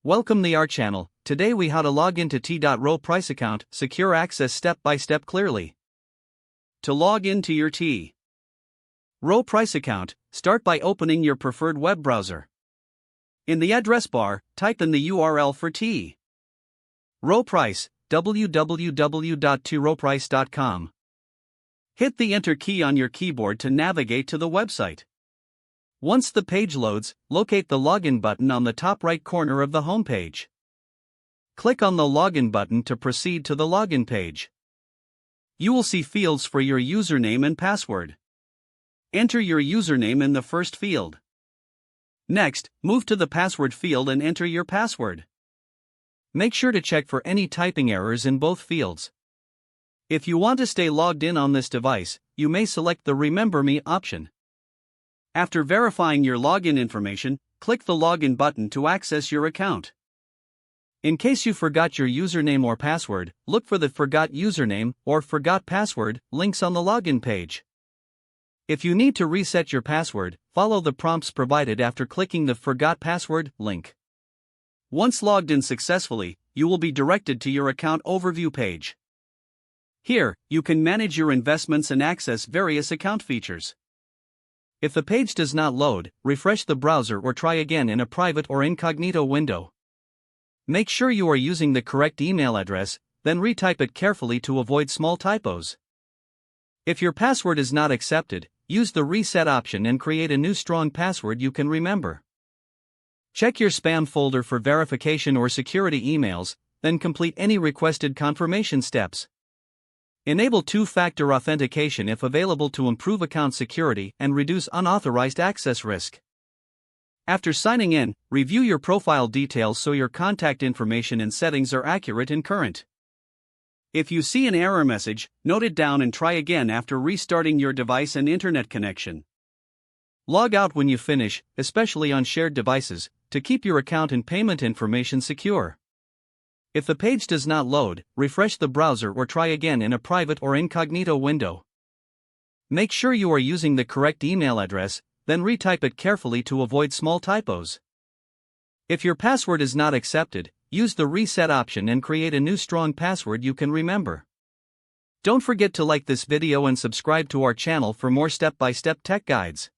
Welcome to our channel. Today we how to log into T.Rowe Price account, secure access step by step clearly. To log into your T.Rowe Price account, start by opening your preferred web browser. In the address bar, type in the URL for T.Rowe Price, www.troweprice.com. Hit the enter key on your keyboard to navigate to the website. Once the page loads, locate the login button on the top right corner of the home page. Click on the login button to proceed to the login page. You will see fields for your username and password. Enter your username in the first field. Next, move to the password field and enter your password. Make sure to check for any typing errors in both fields. If you want to stay logged in on this device, you may select the Remember Me option. After verifying your login information, click the login button to access your account. In case you forgot your username or password, look for the Forgot Username or Forgot Password links on the login page. If you need to reset your password, follow the prompts provided after clicking the Forgot Password link. Once logged in successfully, you will be directed to your account overview page. Here, you can manage your investments and access various account features. If the page does not load, refresh the browser or try again in a private or incognito window. Make sure you are using the correct email address, then retype it carefully to avoid small typos. If your password is not accepted, use the reset option and create a new strong password you can remember. Check your spam folder for verification or security emails, then complete any requested confirmation steps. Enable two-factor authentication if available to improve account security and reduce unauthorized access risk. After signing in, review your profile details so your contact information and settings are accurate and current. If you see an error message, note it down and try again after restarting your device and internet connection. Log out when you finish, especially on shared devices, to keep your account and payment information secure. If the page does not load, refresh the browser or try again in a private or incognito window. Make sure you are using the correct email address, then retype it carefully to avoid small typos. If your password is not accepted, use the reset option and create a new strong password you can remember. Don't forget to like this video and subscribe to our channel for more step-by-step tech guides.